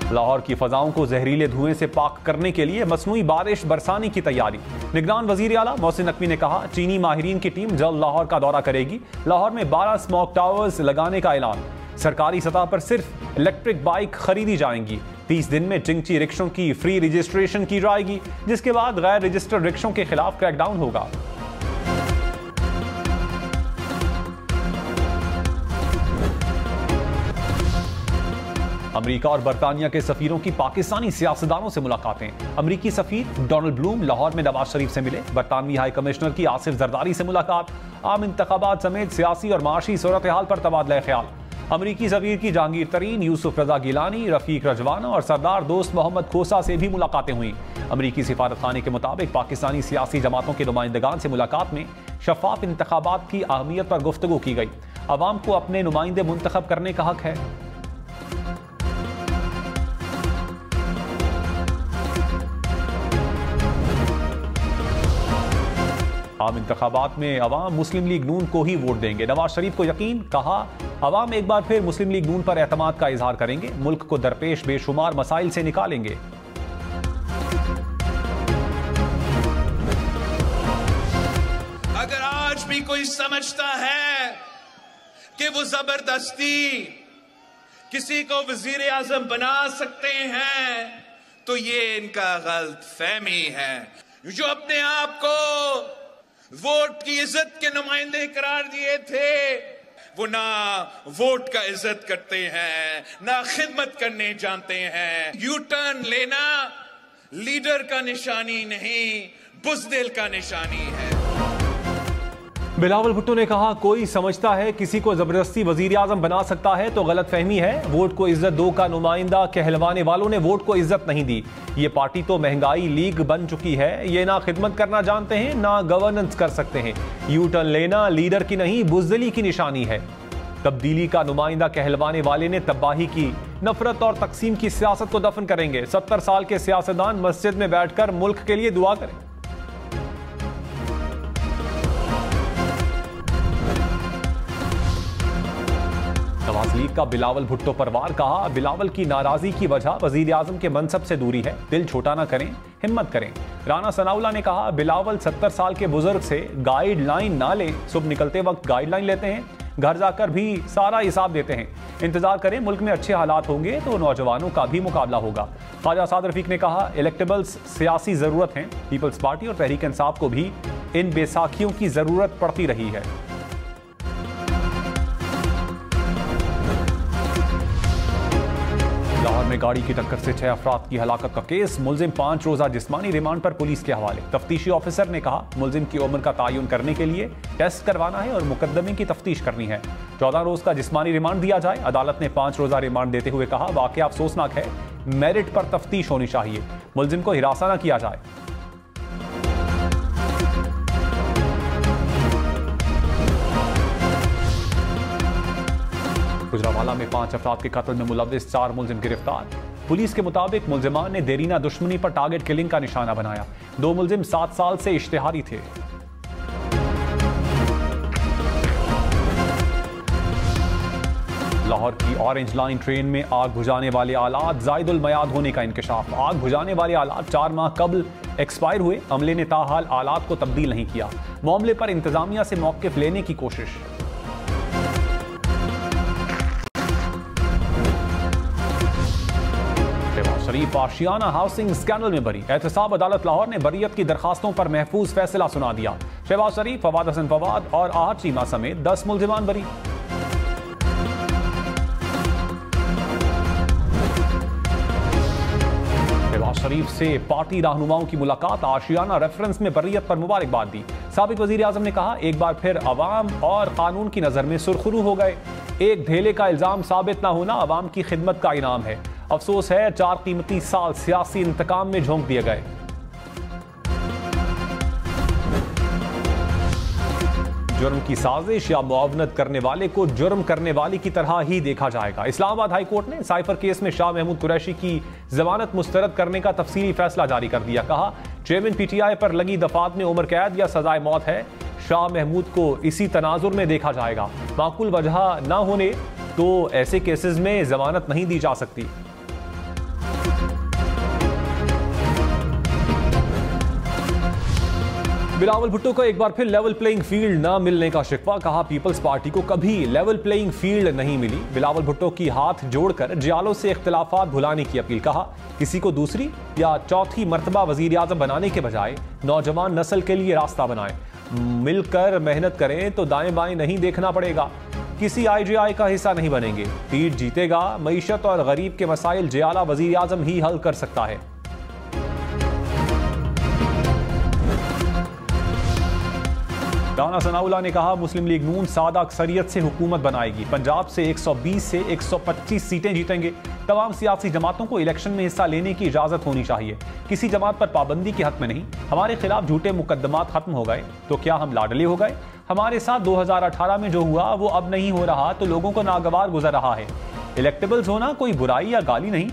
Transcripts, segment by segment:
लाहौर की फजाओं को जहरीले धुएं से पाक करने के लिए मसनूई बारिश बरसाने की तैयारी। निगरान वजीर आला मोहसिन नकवी ने कहा, चीनी माहिरीन की टीम जल्द लाहौर का दौरा करेगी। लाहौर में 12 स्मोक टावर्स लगाने का ऐलान। सरकारी सतह पर सिर्फ इलेक्ट्रिक बाइक खरीदी जाएंगी। 30 दिन में चिंगची रिक्शों की फ्री रजिस्ट्रेशन की जाएगी, जिसके बाद गैर रजिस्टर्ड रिक्शों के खिलाफ क्रैकडाउन होगा। अमेरिका और बरतानिया के सफीरों की पाकिस्तानी सियासतदानों से मुलाकातें। अमेरिकी सफीर डोनाल्ड ब्लूम लाहौर में नवाज शरीफ से मिले। बरतानवी हाई कमिश्नर की आसिफ जरदारी से मुलाकात। आम इंतखाबात समेत सियासी और माशी सूरत हाल पर तबादला ख्याल। अमेरिकी सफीर की जहांगीर तरीन, यूसुफ रजा गिलानी, रफीक रजवाना और सरदार दोस्त मोहम्मद खोसा से भी मुलाकातें हुई। अमेरिकी सिफारत खाने के मुताबिक पाकिस्तानी सियासी जमातों के नुमाइंदगान से मुलाकात में शफाफ इंतखाबात की अहमियत पर गुफ्तगू की गई। अवाम को अपने नुमाइंदे मुंतखब करने का हक है। आम इंतखाबात में अवाम मुस्लिम लीग नून को ही वोट देंगे। नवाज शरीफ को यकीन, कहा अवाम एक बार फिर मुस्लिम लीग नून पर एतमाद का इजहार करेंगे। मुल्क को दरपेश बेशुमार मसाइल से निकालेंगे। अगर आज भी कोई समझता है कि वो जबरदस्ती किसी को वजीर आजम बना सकते हैं, तो ये इनका गलत फहमी है। जो अपने आप को वोट की इज्जत के नुमाइंदे करार दिए थे, वो ना वोट का इज्जत करते हैं, ना खिदमत करने जानते हैं। यू टर्न लेना लीडर का निशानी नहीं, बुज़दिल का निशानी है। बिलावल भुट्टो ने कहा, कोई समझता है किसी को जबरदस्ती वजीर आजम बना सकता है तो गलत फहमी है। वोट को इज्जत दो का नुमाइंदा कहलवाने वालों ने वोट को इज्जत नहीं दी। ये पार्टी तो महंगाई लीग बन चुकी है। ये ना खिदमत करना जानते हैं, ना गवर्नेंस कर सकते हैं। यू टर्न लेना लीडर की नहीं, बुज़दिली की निशानी है। तब्दीली का नुमाइंदा कहलवाने वाले ने तबाही की। नफरत और तकसीम की सियासत को दफन करेंगे। 70 साल के सियासतदान मस्जिद में बैठकर मुल्क के लिए दुआ करें। नवाज लीग का बिलावल भुट्टो पर वार। कहा, बिलावल की नाराजगी की वजह वजीर आजम के मनसब से दूरी है। दिल छोटा ना करें, हिम्मत करें। राना सनाउल्लाह ने कहा, बिलावल 70 साल के बुजुर्ग से गाइडलाइन ना ले। सुबह निकलते वक्त गाइडलाइन लेते हैं, घर जाकर भी सारा हिसाब देते हैं। इंतजार करें, मुल्क में अच्छे हालात होंगे तो नौजवानों का भी मुकाबला होगा। ख्वाजा साद रफीक ने कहा, इलेक्टेबल्स सियासी जरूरत है। पीपल्स पार्टी और तहरीक इंसाफ को भी इन बैसाखियों की जरूरत पड़ती रही है। लाहौर में गाड़ी की टक्कर से 6 अफराद की हलाकत का केस। मुलजिम 5 रोजा जिस्मानी रिमांड पर पुलिस के हवाले। तफ्तीशी ऑफिसर ने कहा, मुलजिम की उम्र का तयन करने के लिए टेस्ट करवाना है और मुकदमे की तफ्तीश करनी है। 14 रोज का जिस्मानी रिमांड दिया जाए। अदालत ने 5 रोजा रिमांड देते हुए कहा, वाकया अफसोसनाक है, मेरिट पर तफ्तीश होनी चाहिए। मुलजिम को हिरासा न किया जाए। गुजरावाला में 5 अफराद के कत्ल में मुलव्विस 4 मुलजिम गिरफ्तार। पुलिस के मुताबिक मुलजिमान ने देरीना दुश्मनी पर टारगेट किलिंग का निशाना बनाया। 2 मुलजिम 7 साल से इश्तिहारी थे। लाहौर की ऑरेंज लाइन ट्रेन में आग बुझाने वाले आलात जायदुल मयाद होने का इंकशाफ। आग बुझाने वाले आलात 4 माह कबल एक्सपायर हुए। अमले ने ताहाल आलात को तब्दील नहीं किया। मामले पर इंतजामिया से मौक़िफ़ लेने की कोशिश। शरीफ आशियाना हाउसिंग स्कैंडल में बरी। एहतसाब अदालत लाहौर ने बरीयत की दरखास्तों पर महफूज फैसला सुना दिया। शहबाज शरीफ, फवाद हसन फवाद और आहत चीमा समेत 10 मुलजिमान बरी। शहबाज शरीफ से पार्टी रहनुमाओं की मुलाकात। आशियाना रेफरेंस में बरीयत पर मुबारकबाद दी। साबिक वजीर आजम ने कहा, एक बार फिर अवाम और कानून की नजर में सुरखरू हो गए। एक धेले का इल्जाम साबित ना होना अवाम की खिदमत का इनाम है। अफसोस है, 4 कीमती साल सियासी इंतकाम में झोंक दिए गए। जुर्म की साजिश या मुआवनत करने वाले को जुर्म करने वाले की तरह ही देखा जाएगा। इस्लामाबाद हाई कोर्ट ने साइफर केस में शाह महमूद कुरैशी की जमानत मुस्तरद करने का तफसीली फैसला जारी कर दिया। कहा, चेयरमैन पीटीआई पर लगी दफात में उम्र कैद या सजाए मौत है। शाह महमूद को इसी तनाजुर में देखा जाएगा। माकूल वजह न होने तो ऐसे केसेस में जमानत नहीं दी जा सकती। बिलावल भुट्टो का एक बार फिर लेवल प्लेइंग फील्ड न मिलने का शिकवा। कहा पीपल्स पार्टी को कभी लेवल प्लेइंग फील्ड नहीं मिली। बिलावल भुट्टो की हाथ जोड़कर जियालों से इख्तिलाफात भुलाने की अपील। कहा किसी को दूसरी या चौथी मर्तबा वजीर आजम बनाने के बजाय नौजवान नस्ल के लिए रास्ता बनाएं, मिलकर मेहनत करें तो दाएं बाएं नहीं देखना पड़ेगा। किसी IGI का हिस्सा नहीं बनेंगे, सीट जीतेगा। मईशत और गरीब के मसाइल जियाला वजीर आजम ही हल कर सकता है। राना सनाउल्लाह ने कहा मुस्लिम लीग नून सादा अक्सरियत से हुकूमत बनाएगी। पंजाब से 120 से 125 सीटें जीतेंगे। तमाम सियासी जमातों को इलेक्शन में हिस्सा लेने की इजाजत होनी चाहिए, किसी जमात पर पाबंदी के हक में नहीं। हमारे खिलाफ झूठे मुकदमात खत्म हो गए तो क्या हम लाडले हो गए? हमारे साथ 2018 में जो हुआ वो अब नहीं हो रहा तो लोगों को नागवार गुजर रहा है। इलेक्टेबल्स होना कोई बुराई या गाली नहीं।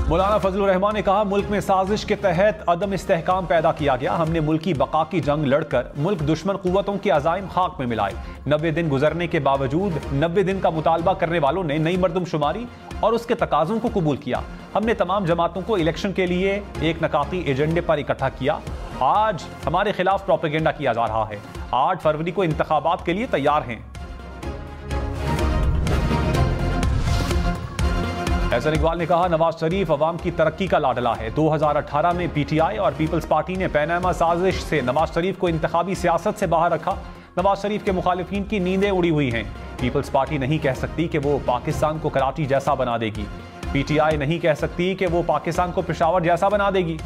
मौलाना फजलुर रहमान ने कहा मुल्क में साजिश के तहत अदम इस्तेहकाम पैदा किया गया। हमने मुल्क की बका की जंग लड़कर मुल्क दुश्मन कुव्वतों के अज़ाइम खाक में मिलाए। 90 दिन गुजरने के बावजूद 90 दिन का मुतालबा करने वालों ने नई मरदमशुमारी और उसके तकाज़ों को कबूल किया। हमने तमाम जमातों को इलेक्शन के लिए एक नकाती एजेंडे पर इकट्ठा किया। आज हमारे खिलाफ प्रोपेगेंडा किया जा रहा है। 8 फरवरी को इंतखाबात के लिए तैयार हैं। एहसन इकबाल ने कहा नवाज शरीफ अवाम की तरक्की का लाडला है। 2018 में PTI और पीपल्स पार्टी ने पैनामा साजिश से नवाज शरीफ को इंतखाबी सियासत से बाहर रखा। नवाज शरीफ के मुखालिफिन की नींदें उड़ी हुई हैं। पीपल्स पार्टी नहीं कह सकती कि वो पाकिस्तान को कराची जैसा बना देगी। PTI नहीं कह सकती कि वो पाकिस्तान को पेशावर जैसा बना देगी।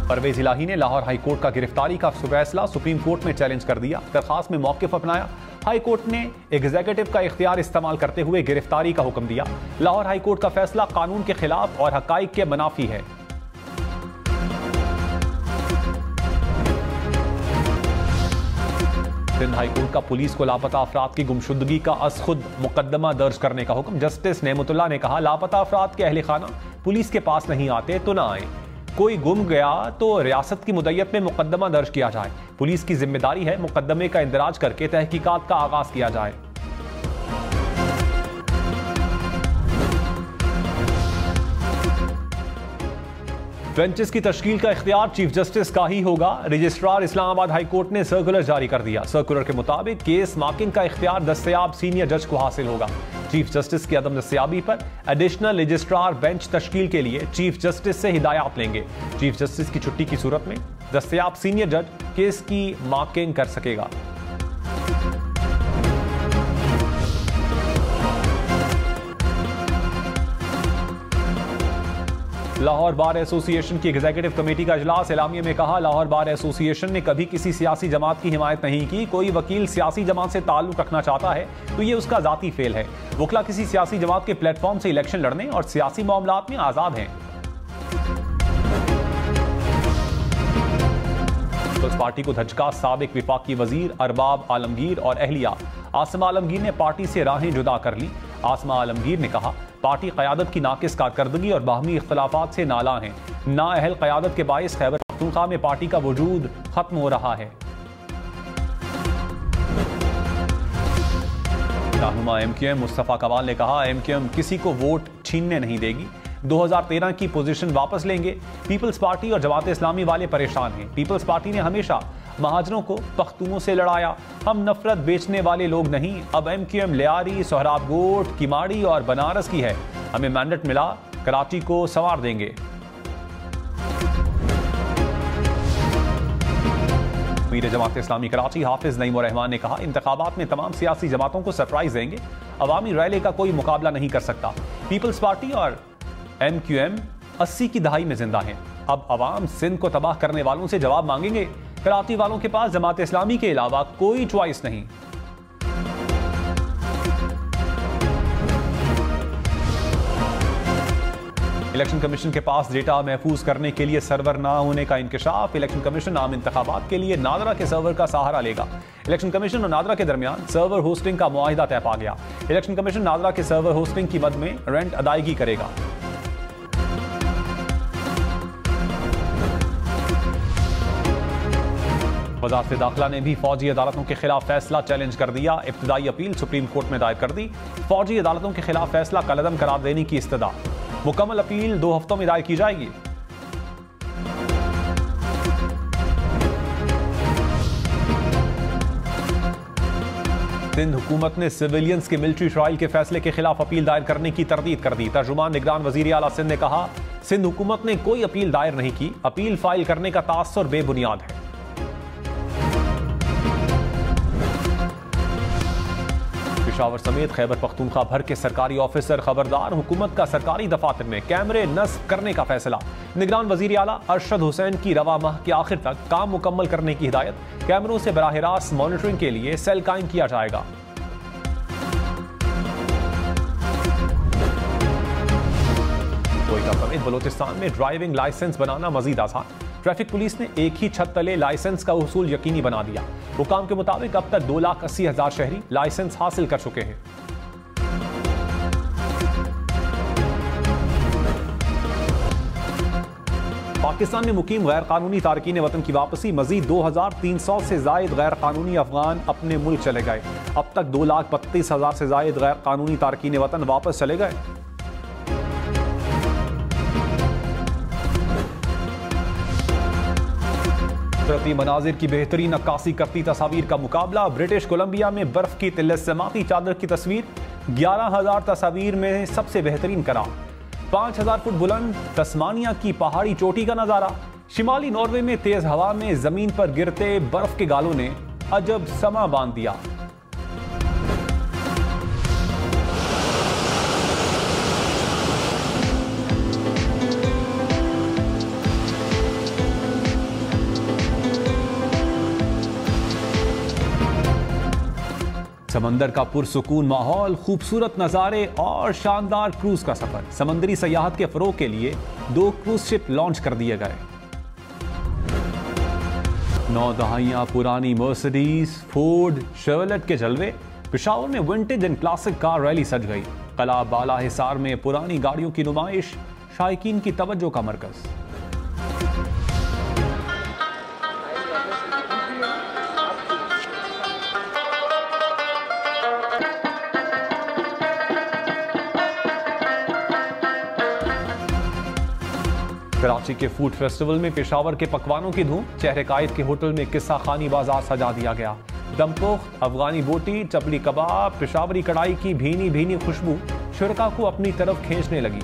परवेज इलाही ने लाहौर हाई कोर्ट का गिरफ्तारी का फैसला सुप्रीम कोर्ट में चैलेंज कर दिया। दरखास्त में मौक़िफ़ अपनाया। हाई कोर्ट ने एग्जीक्यूटिव का इख्तियार इस्तेमाल करते हुए गिरफ्तारी का हुक्म दिया। लाहौर हाई कोर्ट का फैसला कानून के खिलाफ और हकाइक के मुनाफी है। सिंध हाई कोर्ट का पुलिस को लापता अफराद की गुमशुदगी का अस खुद मुकदमा दर्ज करने का हुक्म। जस्टिस नेमतुल्लाह ने कहा लापता अफराद के अहले खाना पुलिस के पास नहीं आते तो ना आए। कोई गुम गया तो रियासत की मुद्दत में मुकदमा दर्ज किया जाए। पुलिस की जिम्मेदारी है मुकदमे का इंदराज करके तहकीकात का आगाज किया जाए। बेंचेस की तश्कील का इख्तियार चीफ जस्टिस का ही होगा। रजिस्ट्रार इस्लामाबाद हाई कोर्ट ने सर्कुलर जारी कर दिया। सर्कुलर के मुताबिक केस मार्किंग का इख्तियार दस्तयाब सीनियर जज को हासिल होगा। चीफ जस्टिस की अदम दस्तयाबी पर एडिशनल रजिस्ट्रार बेंच तश्कील के लिए चीफ जस्टिस से हिदायत लेंगे। चीफ जस्टिस की छुट्टी की सूरत में दस्तयाब सीनियर जज केस की मार्किंग कर सकेगा। लाहौर बार एसोसिएशन की एग्जीक्यूटिव कमेटी का इजलास। एलामिया में कहा लाहौर बार एसोसिएशन ने कभी किसी सियासी जमात की हिमायत नहीं की। कोई वकील सियासी जमात से ताल्लुक रखना चाहता है तो ये उसका जाती फेल है। वकला किसी सियासी जमात के प्लेटफॉर्म से इलेक्शन लड़ने और सियासी मामलात में आजाद हैं। पीपल्स पार्टी को धचका साबिक विफाकी वजीर अरबाब आलमगीर और अहलिया आसिमा आलमगीर ने पार्टी से राहें जुदा कर ली। आसिमा आलमगीर ने कहा पार्टी क़यादत की नाकिस कारकर्दगी और बाहमी इख्तलाफात से नाला है। नाअहल क़यादत के बाइस खैबर पख्तूनख्वा में पार्टी का वजूद खत्म हो रहा है। रहनुमा MQM मुस्तफ़ा कमाल ने कहा MQM किसी को वोट छीनने नहीं देगी। 2013 की पोजीशन वापस लेंगे। पीपल्स पार्टी और जमात इस्लामी वाले परेशान हैं। पीपल्स पार्टी ने हमेशा महाजरों को पख्तूनों से लड़ाया। हम नफरत बेचने वाले लोग नहीं। अब MQM लियारी, सोहराबकोट, किमाड़ी और बनारस की है। हमें मैंडेट मिला, कराची को संवार देंगे। मीर जमात इस्लामी कराची हाफिज नईम रहमान ने कहा इंतखाबात में तमाम सियासी जमातों को सरप्राइज देंगे। अवामी रैली का कोई मुकाबला नहीं कर सकता। पीपल्स पार्टी और MQM 80 की दहाई में जिंदा हैं। अब अवाम सिंध को तबाह करने वालों से जवाब मांगेंगे। कराची वालों के पास जमात इस्लामी के अलावा कोई चॉइस नहीं। इलेक्शन कमीशन के पास डेटा महफूज करने के लिए सर्वर ना होने का इंकशाफ। इलेक्शन कमीशन आम इंतखाबात के लिए नादरा के सर्वर का सहारा लेगा। इलेक्शन कमीशन और नादरा के दरमियान सर्वर होस्टिंग का मुआहिदा तय पा गया। इलेक्शन कमीशन नादरा के सर्वर होस्टिंग की मद में रेंट अदायगी करेगा। वज़ारत दाखिला ने भी फौजी अदालतों के खिलाफ फैसला चैलेंज कर दिया। इब्तिदाई अपील सुप्रीम कोर्ट में दायर कर दी। फौजी अदालतों के खिलाफ फैसला कलअदम करार देने की इस्तदा। मुकम्मल अपील 2 हफ्तों में दायर की जाएगी। सिंध हुकूमत ने सिविलियंस के मिलिट्री ट्रायल के फैसले के खिलाफ अपील दायर करने की तरदीद कर दी। तर्जुमान निगरान वजीर आला सिंध ने कहा, सिंध हुकूमत ने कोई अपील दायर नहीं की। अपील फाइल करने का तासुर बेबुनियाद है। पेशावर समेत खैबर पख्तूनख्वा भर के सरकारी ऑफिसर खबरदार, हुकूमत का सरकारी दफातर में कैमरे नस्ब करने का फैसला। निगरान वजीर आला अरशद हुसैन की रवा माह के आखिर तक काम मुकम्मल करने की हिदायत। कैमरों से बराह रास्त मॉनिटरिंग के लिए सेल कायम किया जाएगा। कोयटा समेत बलोचिस्तान में ड्राइविंग लाइसेंस बनाना मजीद आसान। ट्रैफिक पुलिस ने एक ही छत तले लाइसेंस का उसूल यकीनी बना दिया। हुकाम के मुताबिक अब तक 2,80,000 शहरी लाइसेंस हासिल कर चुके हैं। पाकिस्तान में मुकीम गैर कानूनी तारकीन वतन की वापसी। मजीद 2,300 से जायद गैर कानूनी अफगान अपने मुल्क चले गए। अब तक 2,32,000 से जायद गैर कानूनी तारकीन वतन वापस चले गए। कुदरती मनाजिर की बेहतरीन अक्कासी करती तस्वीर का मुकाबला। ब्रिटिश कोलंबिया में बर्फ की तिलस्माती चादर की तस्वीर 11,000 तस्वीर में सबसे बेहतरीन करार। 5,000 फुट बुलंद तस्मानिया की पहाड़ी चोटी का नजारा। शिमाली नॉर्वे में तेज हवा में जमीन पर गिरते बर्फ के गालों ने अजब समा बांध दिया। समंदर का पुरसुकून माहौल, खूबसूरत नज़ारे और शानदार क्रूज का सफर। समंदरी सयाहत के फरोग के लिए 2 क्रूज शिप लॉन्च कर दिए गए। 9 दहाइयां पुरानी मर्सिडीज, फोर्ड, शेवरलेट के जलवे। पेशावर में vintage and classic car rally सज गई। कला बाला हिसार में पुरानी गाड़ियों की नुमाइश, शायकीन की तवज्जो का मरकज। कराची के फूड फेस्टिवल में पेशावर के पकवानों की धूम। चेहरे कायद के होटल में किस्सा खानी बाजार सजा दिया गया। दमपुख्त, अफगानी बोटी, चपली कबाब, पेशावरी कढ़ाई की भीनी भीनी खुशबू शुरका को अपनी तरफ खींचने लगी।